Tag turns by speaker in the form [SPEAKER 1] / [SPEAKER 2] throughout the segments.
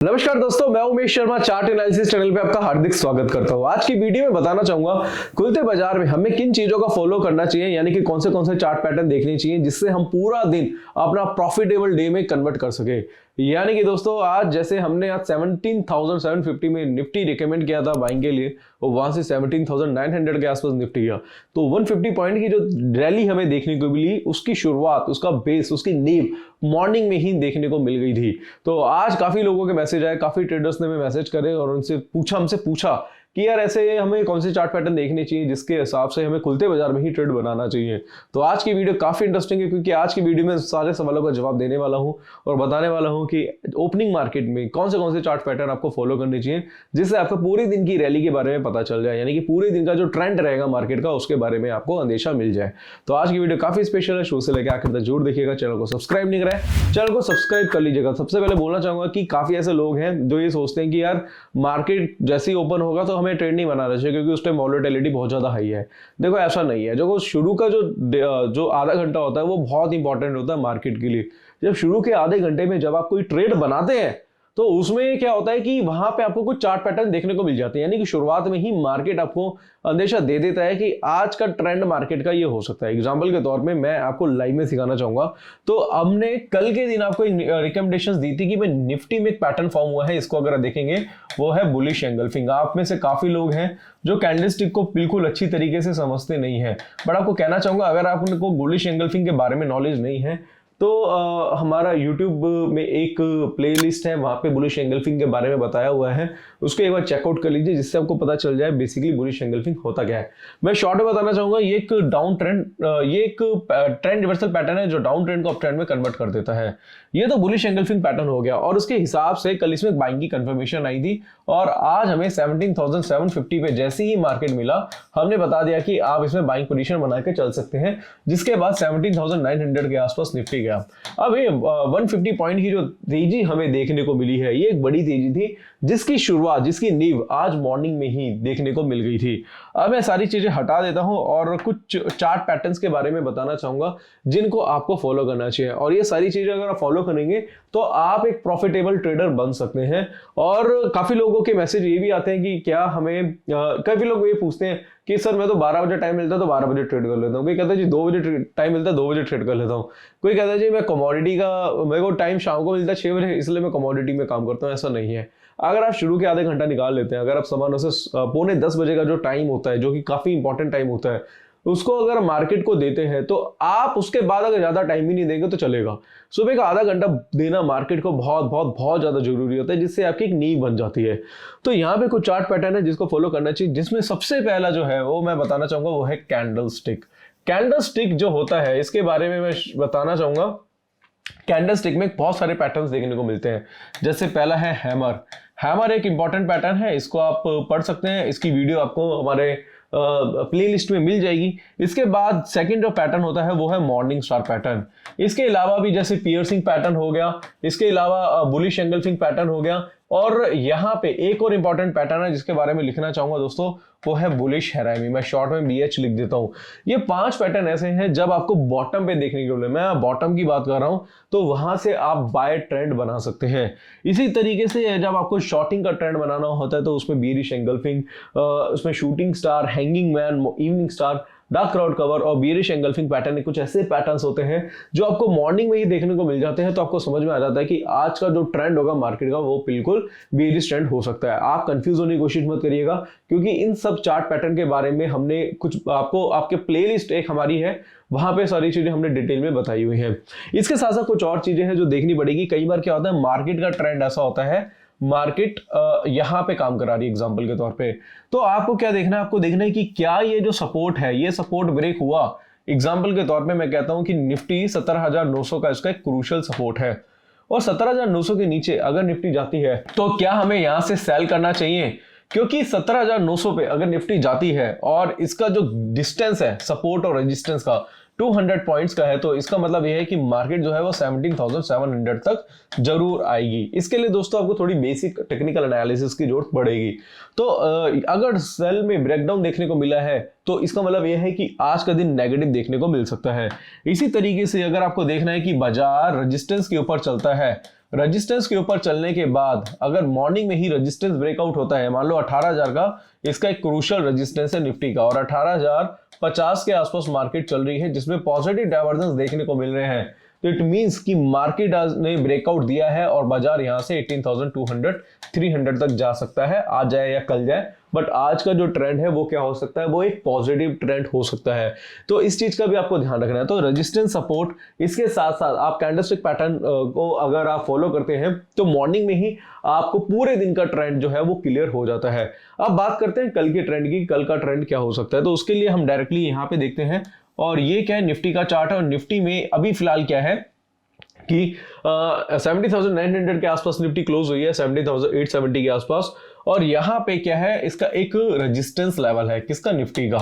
[SPEAKER 1] नमस्कार दोस्तों, मैं Umesh Sharma chart analysis channel पे आपका हार्दिक स्वागत करता हूं। आज की वीडियो में बताना चाहूंगा खुलते बाजार में हमें किन चीजों का फॉलो करना चाहिए, यानी कि कौन से चार्ट पैटर्न देखने चाहिए जिससे हम पूरा दिन अपना प्रॉफिटेबल डे में कन्वर्ट कर सके। यानी कि दोस्तों आज जैसे हमने आज 17,750 में निफ्टी रिकमेंड किया था बाइंग के लिए, और वहां से 17,900 के आसपास निफ्टी गया, तो 150 पॉइंट की जो रैली हमें देखने को मिली, उसकी शुरुआत, उसका बेस, उसकी नींव मॉर्निंग में ही देखने को मिल गई थी। तो आज काफी लोगों के मैसेज आए, काफी ट्रेडर्स ने हमें मैसेज करे और हमसे पूछा कि यार ऐसे हमें कौन से चार्ट पैटर्न देखने चाहिए जिसके हिसाब से हमें खुलते बाजार में ही ट्रेड बनाना चाहिए। तो आज की वीडियो काफी इंटरेस्टिंग है, क्योंकि आज की वीडियो में सारे सवालों का जवाब देने वाला हूं और बताने वाला हूं कि ओपनिंग मार्केट में कौन से चार्ट पैटर्न आपको फॉलो करने चाहिए जिससे आपको पूरे दिन की रैली के बारे में पता चल जाए, यानी कि पूरे दिन का जो ट्रेंड रहेगा मार्केट का उसके बारे में आपको अंदेशा मिल जाए। तो आज की वीडियो काफी स्पेशल है, शुरू से लेकर आखिर तक जरूर देखिएगा। चैनल को सब्सक्राइब नहीं करा है, चैनल को सब्सक्राइब कर लीजिएगा। सबसे पहले बोलना चाहूंगा कि काफी ऐसे लोग हैं जो ये सोचते हैं कि यार मार्केट जैसे ही ओपन होगा तो हमें ट्रेड नहीं बनाना चाहिए क्योंकि उस टाइम वॉलेटिलिटी बहुत ज्यादा हाई है। देखो ऐसा नहीं है, जो शुरू का जो आधा घंटा होता है वो बहुत इंपॉर्टेंट होता है मार्केट के लिए। जब शुरू के आधे घंटे में जब आप कोई ट्रेड बनाते हैं तो उसमें क्या होता है कि वहां पे आपको कुछ चार्ट पैटर्न देखने को मिल जाते हैं, यानी कि शुरुआत में ही मार्केट आपको अंदेशा दे देता है कि आज का ट्रेंड मार्केट का ये हो सकता है। एग्जांपल के तौर पे मैं आपको लाइव में सिखाना चाहूंगा। तो हमने कल के दिन आपको रिकमेंडेशंस दी थी कि मैं निफ्टी में एक पैटर्न फॉर्म हुआ है, इसको अगर आप देखेंगे वो है बुलिश एंगल्फिंग। आप में से काफी लोग हैं जो कैंडलस्टिक को बिल्कुल अच्छी तरीके से समझते नहीं है, बट आपको कहना चाहूंगा अगर आपको बुलिश एंगल्फिंग के बारे में नॉलेज नहीं है तो हमारा YouTube में एक प्लेलिस्ट है, वहां पे बुलिश एंगल्फिंग के बारे में बताया हुआ है, उसको एक बार चेकआउट कर लीजिए जिससे आपको पता चल जाए बेसिकली बुलिश एंगल्फिंग होता क्या है। मैं शॉर्ट में बताना चाहूंगा, ये एक डाउन ट्रेंड, ये एक ट्रेंड रिवर्सल पैटर्न है जो डाउन ट्रेंड को अप ट्रेंड में कन्वर्ट कर देता है। ये तो बुलिश एंगल्फिंग पैटर्न हो गया, और उसके हिसाब से कल इसमें बाइंग की कंफर्मेशन आई थी और आज हमें 17,750 पे जैसे ही मार्केट मिला हमने बता दिया कि आप इसमें बाइंग पोजीशन बना के चल सकते हैं, जिसके बाद 17,900 के आसपास निफ्टी गया। अब ये 150 पॉइंट की जो तेजी हमें देखने को मिली है, ये एक बड़ी तेजी थी जिसकी शुरुआत, जिसकी नींव आज मॉर्निंग में ही देखने को मिल गई थी। अब मैं सारी चीजें हटा देता हूं और कुछ चार्ट पैटर्न्स के बारे में बताना चाहूंगा जिनको आपको फॉलो करना चाहिए, और ये सारी चीजें अगर आप फॉलो करेंगे तो आप एक प्रॉफिटेबल ट्रेडर बन सकते हैं। और काफी लोगों के मैसेज ये भी आते हैं कि क्या हमें काफी लोग ये पूछते हैं कि सर मैं तो 12 बजे टाइम मिलता है तो 12 बजे ट्रेड कर लेता हूँ, कोई कहता है जी 2 बजे टाइम मिलता है 2 बजे ट्रेड कर लेता हूँ, कोई कहता है जी मैं कमोडिटी का, मेरे को टाइम शाम को मिलता है 6 बजे इसलिए मैं कमोडिटी में काम करता हूँ। ऐसा नहीं है। अगर आप शुरू के आधे घंटा निकाल लेते हैं, अगर आप सवा 9 से पौने 10 बजे का जो टाइम होता है, जो कि काफी इंपॉर्टेंट टाइम होता है, उसको अगर मार्केट को देते हैं तो आप उसके बाद अगर ज्यादा टाइम ही नहीं देंगे तो चलेगा। सुबह का आधा घंटा देना मार्केट को बहुत बहुत बहुत ज्यादा जरूरी होता है, जिससे आपकी एक नींव बन जाती है। तो यहाँ पे कुछ चार्ट पैटर्न है जिसको फॉलो करना चाहिए, जिसमें सबसे पहला जो है वो मैं बताना चाहूंगा वो है कैंडल स्टिक। कैंडल स्टिक जो होता है इसके बारे में मैं बताना चाहूंगा। कैंडल स्टिक में बहुत सारे पैटर्न्स देखने को मिलते हैं। जैसे पहला है हैमर। हैमर एक इंपॉर्टेंट पैटर्न है, इसको आप पढ़ सकते हैं, इसकी वीडियो आपको हमारे प्लेलिस्ट में मिल जाएगी। इसके बाद सेकंड जो पैटर्न होता है वो है मॉर्निंग स्टार पैटर्न। इसके अलावा भी जैसे पियर्सिंग पैटर्न हो गया, इसके अलावा बुलिश एंगल्फिंग पैटर्न हो गया, और यहाँ पे एक और इंपॉर्टेंट पैटर्न है जिसके बारे में लिखना चाहूंगा दोस्तों, वो है बुलिश हैरामी। मैं शॉर्ट में BH लिख देता हूं। ये 5 पैटर्न ऐसे हैं जब आपको बॉटम पे देखने को मिले, मैं बॉटम की बात कर रहा हूं, तो वहां से आप बाय ट्रेंड बना सकते हैं। इसी तरीके से जब आपको शॉर्टिंग का ट्रेंड बनाना होता है तो उसमें बेरिश एंगल्फिंग, उसमें shooting star, hanging man, evening star, dark crowd cover और बेरिश एंगल्फिंग पैटर्न, कुछ ऐसे पैटर्न्स होते हैं जो आपको मॉर्निंग में ही देखने को मिल जाते हैं। तो आपको समझ में आ जाता है कि आज का जो ट्रेंड होगा मार्केट का वो बिल्कुल बेरिश ट्रेंड हो सकता है। आप कंफ्यूज होने की कोशिश मत करिएगा, क्योंकि इन सब चार्ट पैटर्न के बारे में हमने कुछ आपको, आपके प्लेलिस्ट एक हमारी है, वहां पे सारी चीजें हमने डिटेल में बताई हुई हैं। इसके साथ साथ कुछ और चीजें हैं जो देखनी पड़ेगी। कई बार क्या होता है, मार्केट का ट्रेंड ऐसा होता है, मार्केट यहां पे काम करा रही है एग्जांपल के तौर पे, तो आपको क्या देखना है, आपको देखना है कि क्या ये जो सपोर्ट है ये सपोर्ट ब्रेक हुआ। एग्जांपल के तौर पे मैं कहता हूं कि निफ्टी 17,900 का इसका एक क्रूशियल सपोर्ट है, और 17,900 के नीचे अगर निफ्टी जाती है तो क्या हमें यहां से सेल करना चाहिए, क्योंकि 17,900 पे अगर निफ्टी जाती है और इसका जो डिस्टेंस है सपोर्ट और रेजिस्टेंस का 200 पॉइंट्स का है, तो इसका मतलब यह है कि मार्केट जो है वो 17,700 तक जरूर आएगी। इसके लिए दोस्तों आपको थोड़ी बेसिक टेक्निकल एनालिसिस की जरूरत पड़ेगी। तो अगर सेल में ब्रेकडाउन देखने को मिला है तो इसका मतलब यह है कि आज का दिन नेगेटिव देखने को मिल सकता है। इसी तरीके से अगर आपको देखना है कि बाजार रेजिस्टेंस के ऊपर चलता है रेजिस्टेंस के ऊपर चलने के बाद अगर मॉर्निंग में ही रेजिस्टेंस ब्रेकआउट होता है, मान लो 18,000 का इसका एक क्रूशियल रेजिस्टेंस है निफ्टी का, और 18,050 के आसपास मार्केट चल रही है जिसमें पॉजिटिव डाइवर्जेंस देखने को मिल रहे हैं, तो इट मींस कि मार्केट ने ब्रेकआउट दिया है और बाजार यहां से 18,200 300 तक जा सकता है, आज जाए या कल जाए। बट आज का जो ट्रेंड है वो क्या हो सकता है, वो एक पॉजिटिव ट्रेंड हो सकता है, तो इस चीज का भी आपको ध्यान रखना है। तो रेजिस्टेंस सपोर्ट, इसके साथ साथ आप कैंडलस्टिक पैटर्न को अगर आप फॉलो करते हैं तो मॉर्निंग में ही आपको पूरे दिन का ट्रेंड जो है वो क्लियर हो जाता है। अब बात करते हैं कल के ट्रेंड की, कल का ट्रेंड क्या हो सकता है। तो उसके लिए हम डायरेक्टली यहाँ पे देखते हैं, और ये क्या है, निफ्टी का चार्ट है, और निफ्टी में अभी फिलहाल क्या है कि 70,900 के आसपास निफ्टी क्लोज हुई है, 70,870 के आसपास, और यहां पे क्या है, इसका एक रेजिस्टेंस लेवल है, किसका, निफ्टी का।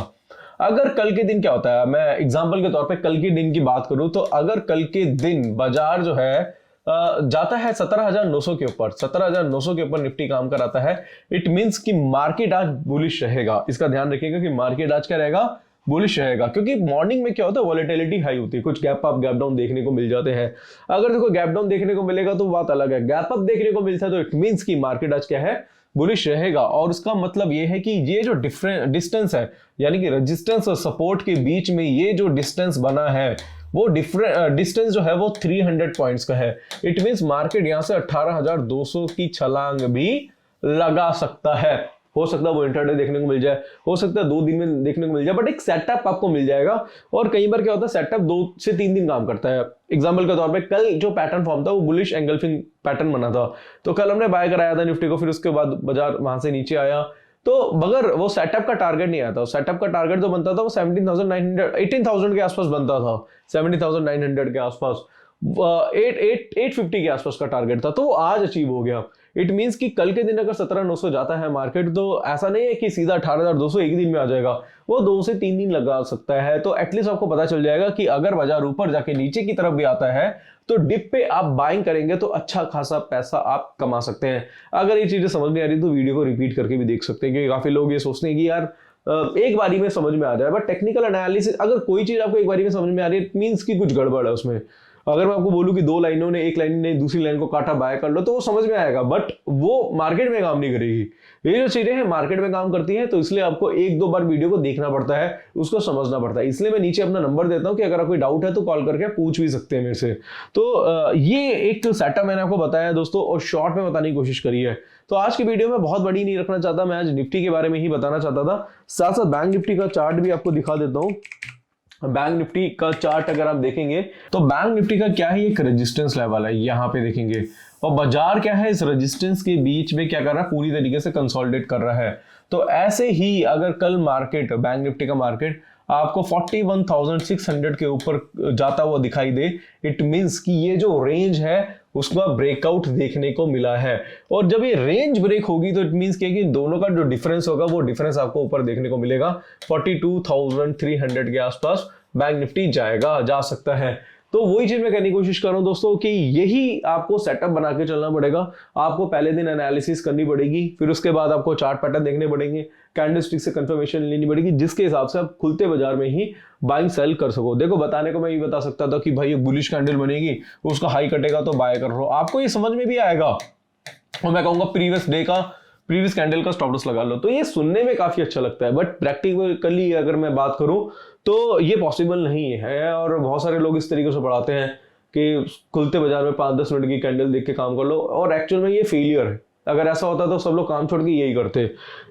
[SPEAKER 1] अगर कल के दिन क्या होता है, मैं एग्जांपल के तौर पे कल के दिन की बात करूं, तो अगर कल के दिन बाजार जो है जाता है 17,900 के ऊपर, 17,900 के ऊपर निफ्टी काम कराता है, इट मींस कि मार्केट आज बुलिश रहेगा। इसका ध्यान रखिएगा कि मार्केट आज क्या रहेगा, बुलिश रहेगा, क्योंकि मॉर्निंग में क्या होता है, वॉलेटिलिटी हाई होती है, कुछ गैप अप गैप डाउन देखने को मिल जाते हैं। अगर देखो गैप डाउन देखने को मिलेगा तो बात अलग है, गैप अप देखने को मिलता है तो इट मींस कि मार्केट आज क्या है, बुलिश रहेगा। और उसका मतलब ये है कि ये जो डिस्टेंस है, यानी कि रेजिस्टेंस और सपोर्ट के बीच में ये जो डिस्टेंस बना है, वो डिस्टेंस जो है वो 300 पॉइंट्स का है। इट मींस मार्केट यहां से 18,200 की छलांग भी लगा सकता है। हो सकता है वो इंटरडे देखने को मिल जाए, हो सकता है 2 दिन में देखने को मिल जाए, बट एक सेटअप आपको मिल जाएगा। और कई बार क्या होता है, सेटअप 2 से 3 दिन काम करता है। एग्जांपल के तौर पे कल जो पैटर्न फॉर्म था वो बुलिश एंगल्फिंग पैटर्न बना था, तो कल हमने बाय कराया था निफ्टी को, फिर उसके बाद बाजार वहां से नीचे आया, तो मगर वो सेटअप का टारगेट नहीं आया था। सेटअप का टारगेट जो बनता था वो 17,900 18,000 के आसपास बनता था, 17,900 के आसपास, 850 के आसपास का टारगेट था, तो वो आज अचीव हो गया। इट मींस कि कल के दिन अगर 17,900 जाता है मार्केट, तो ऐसा नहीं है कि सीधा 18,200 एक दिन में आ जाएगा, वो 2 से 3 दिन लगा सकता है। तो एटलीस्ट आपको पता चल जाएगा कि अगर बाजार ऊपर जाके नीचे की तरफ भी आता है तो डिप पे आप बाइंग करेंगे तो अच्छा खासा पैसा आप कमा सकते हैं। अगर ये चीजें समझ नहीं आ रही तो वीडियो को रिपीट करके भी देख सकते हैं, क्योंकि काफी लोग ये सोचते हैं कि यार एक बारी में समझ में आ जाए, बट टेक्निकल एनालिसिस, अगर कोई चीज आपको एक बारी में समझ में आ रही है, इट मींस कि कुछ गड़बड़ है उसमें। अगर मैं आपको बोलूं कि 2 लाइनों ने, एक लाइन ने दूसरी लाइन को काटा, बाय कर लो, तो वो समझ में आएगा, बट वो मार्केट में काम नहीं करेगी। ये जो चीजें हैं मार्केट में काम करती हैं, तो इसलिए आपको 1-2 बार वीडियो को देखना पड़ता है, उसको समझना पड़ता है। इसलिए मैं नीचे अपना नंबर देता हूं कि अगर कोई डाउट है तो कॉल करके पूछ भी सकते हैं मेरे से। तो ये एक सेटअप मैंने आपको बताया दोस्तों, और शॉर्ट में बताने की कोशिश करी है। तो आज की वीडियो में बहुत बड़ी नहीं रखना चाहता, मैं आज निफ्टी के बारे में ही बताना चाहता था। साथ साथ बैंक निफ्टी का चार्ट भी आपको दिखा देता हूं। बैंक निफ्टी का चार्ट अगर आप देखेंगे तो बैंक निफ्टी का क्या है, एक रेजिस्टेंस लेवल है, यहां पे देखेंगे, और बाजार क्या है, इस रेजिस्टेंस के बीच में क्या कर रहा है, पूरी तरीके से कंसोलिडेट कर रहा है। तो ऐसे ही अगर कल मार्केट, बैंक निफ्टी का मार्केट आपको 41,600 के ऊपर जाता हुआ दिखाई दे, इट मींस कि ये जो रेंज है उसका ब्रेकआउट देखने को मिला है। और जब ये रेंज ब्रेक होगी तो इट मींस कि दोनों का जो डिफरेंस होगा वो डिफरेंस आपको ऊपर देखने को मिलेगा। 42,300 के आसपास बैंक निफ्टी जा सकता है। तो वही चीज मैं कहने की कोशिश कर रहा हूं दोस्तों कि यही आपको सेटअप बना के चलना पड़ेगा। आपको पहले दिन एनालिसिस करनी पड़ेगी, फिर उसके बाद आपको चार्ट पैटर्न देखने पड़ेंगे, कैंडलस्टिक से कंफर्मेशन लेनी पड़ेगी, जिसके हिसाब से आप खुलते बाजार में ही बाइंग सेल कर सको। देखो बताने को मैं ये बता सकता था कि भाई ये बुलिश कैंडल बनेगी, उसका हाई कटेगा तो बाय कर लो, आपको ये समझ में भी आएगा, और मैं कहूंगा प्रीवियस कैंडल का स्टॉप लॉस लगा लो, तो ये सुनने में काफी अच्छा लगता है, बट प्रैक्टिकली अगर मैं बात करूं तो ये पॉसिबल नहीं है। और बहुत सारे लोग इस तरीके से पढ़ाते हैं कि खुलते बाजार में 5-10 मिनट की कैंडल देख के काम कर लो, और एक्चुअल में ये फेलियर है। अगर ऐसा होता तो सब लोग काम छोड़ के यही करते।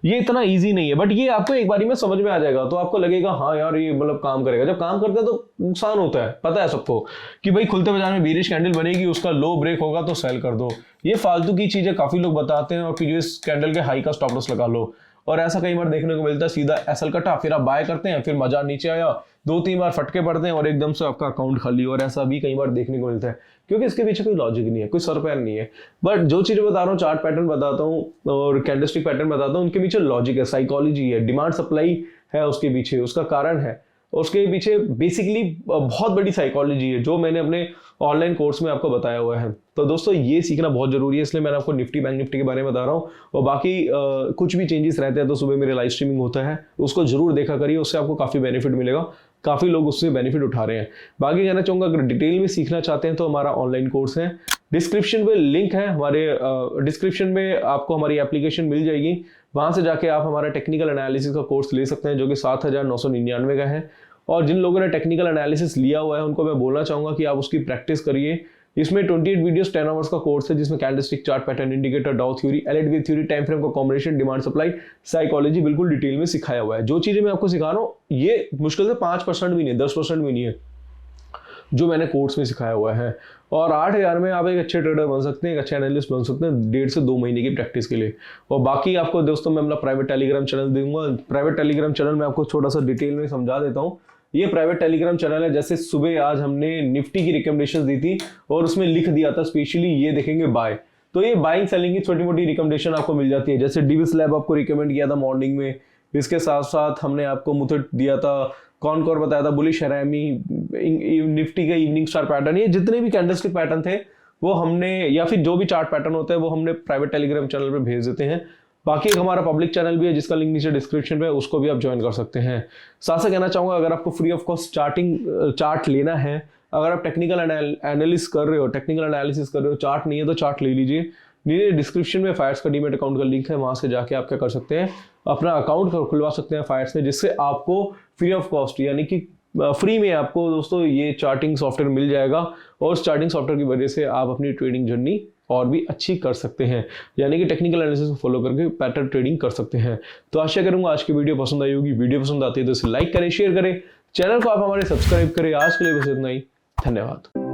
[SPEAKER 1] ये इतना इजी नहीं है, बट ये आपको एक बारी में समझ में आ जाएगा, तो आपको लगेगा हाँ यार ये मतलब काम करेगा। जब काम करता है तो नुकसान होता है, पता है सबको कि भाई खुलते बाजार में बीरिश कैंडल बनेगी, उसका लो ब्रेक होगा तो सेल कर दो। ये फालतू की चीजें काफी लोग बताते हैं, और प्रीवियस कैंडल के हाई का स्टॉप लॉस लगा लो, और ऐसा कई बार देखने को मिलता है, सीधा एसएल कटा, फिर आप बाय करते हैं, फिर बाजार नीचे आया, 2-3 बार फटके पड़ते हैं और एकदम से आपका अकाउंट खाली, और ऐसा भी कई बार देखने को मिलता है, क्योंकि इसके पीछे कोई लॉजिक नहीं है, कोई सर पैर नहीं है। बट जो चीजें बता रहा हूँ, चार्ट पैटर्न बताता हूँ और कैंडलस्टिक पैटर्न बताता हूँ, उनके पीछे लॉजिक है, साइकोलॉजी है, डिमांड सप्लाई है उसके पीछे, उसका कारण है, उसके पीछे बेसिकली बहुत बड़ी साइकोलॉजी है, जो मैंने अपने ऑनलाइन कोर्स में आपको बताया हुआ है। तो दोस्तों ये सीखना बहुत जरूरी है, इसलिए मैंने आपको निफ्टी बैंक निफ्टी के बारे में बता रहा हूँ। और बाकी कुछ भी चेंजेस रहते हैं तो सुबह मेरे लाइव स्ट्रीमिंग होता है, उसको जरूर देखा करिए, उससे आपको काफी बेनिफिट मिलेगा, काफी लोग उससे बेनिफिट उठा रहे हैं। बाकी कहना चाहूंगा अगर डिटेल में सीखना चाहते हैं तो हमारा ऑनलाइन कोर्स है, डिस्क्रिप्शन में लिंक है, हमारे डिस्क्रिप्शन में आपको हमारी एप्लीकेशन मिल जाएगी, वहां से जाके आप हमारा टेक्निकल एनालिसिस का कोर्स ले सकते हैं जो कि 7,999 का है। और जिन लोगों ने टेक्निकल एनालिसिस लिया हुआ है उनको मैं बोलना चाहूंगा कि आप उसकी प्रैक्टिस करिए। इसमें 28 वीडियोस 10 आवर्स का कोर्स है जिसमें कैंडलस्टिक चार्ट, पैटर्न, इंडिकेटर, डाउ theory, LED theory, time frame का कॉम्बिनेशन, डिमांड सप्लाई, साइकोलॉजी बिल्कुल डिटेल में सिखाया हुआ है। जो चीजें मैं आपको सिखा रहा हूँ ये मुश्किल से 5% भी नहीं, 10% भी नहीं है जो मैंने कोर्स में सिखाया हुआ है। और 8,000 में आप एक अच्छे ट्रेडर बन सकते हैं, एक अच्छे एनालिस्ट बन सकते हैं 1.5 से 2 महीने की प्रैक्टिस के लिए। और बाकी आपको दोस्तों मैं अपना प्राइवेट टेलीग्राम चैनल दूंगा। प्राइवेट टेलीग्राम चैनल में आपको छोटा सा डिटेल में समझा देता हूँ। ये प्राइवेट टेलीग्राम चैनल है, जैसे सुबह आज हमने निफ्टी की रिकमेंडेशन दी थी और उसमें लिख दिया था स्पेशली ये देखेंगे बाय, तो ये बाइंग सेलिंग की छोटी मोटी रिकमेंडेशन आपको मिल जाती है। जैसे डिविस लैब आपको रिकमेंड किया था मॉर्निंग में, इसके साथ साथ हमने आपको मुथूट दिया था, कॉनकोर बताया था, बुलिश हैरामी, निफ्टी का इवनिंग स्टार पैटर्न, ये जितने भी कैंडलस्टिक पैटर्न थे वो हमने, या फिर जो भी चार्ट पैटर्न होता है वो हमने प्राइवेट टेलीग्राम चैनल पे भेज देते हैं। बाकी एक हमारा पब्लिक चैनल भी है जिसका लिंक नीचे डिस्क्रिप्शन पे है, उसको भी आप ज्वाइन कर सकते हैं। साथ से कहना चाहूंगा अगर आपको फ्री ऑफ कॉस्ट चार्ट लेना है, अगर आप टेक्निकल एनालिसिस कर रहे हो, चार्ट नहीं है तो चार्ट ले लीजिए। नीचे डिस्क्रिप्शन में फायर्स का डीमैट अकाउंट का लिंक है, वहां से जाके आप क्या कर सकते हैं, अपना अकाउंट खुलवा सकते हैं फायर्स में, जिससे आपको फ्री ऑफ कॉस्ट यानी कि फ्री में आपको दोस्तों ये चार्टिंग सॉफ्टवेयर मिल जाएगा। और उस चार्टिंग सॉफ्टवेयर की वजह से आप अपनी ट्रेडिंग जर्नी और भी अच्छी कर सकते हैं, यानी कि टेक्निकल एनालिसिस को फॉलो करके पैटर्न ट्रेडिंग कर सकते हैं। तो आशा करूंगा आज की वीडियो पसंद आई होगी। वीडियो पसंद आती है तो इसे लाइक करें, शेयर करें, चैनल को आप हमारे सब्सक्राइब करें। आज के लिए बस इतना ही, धन्यवाद।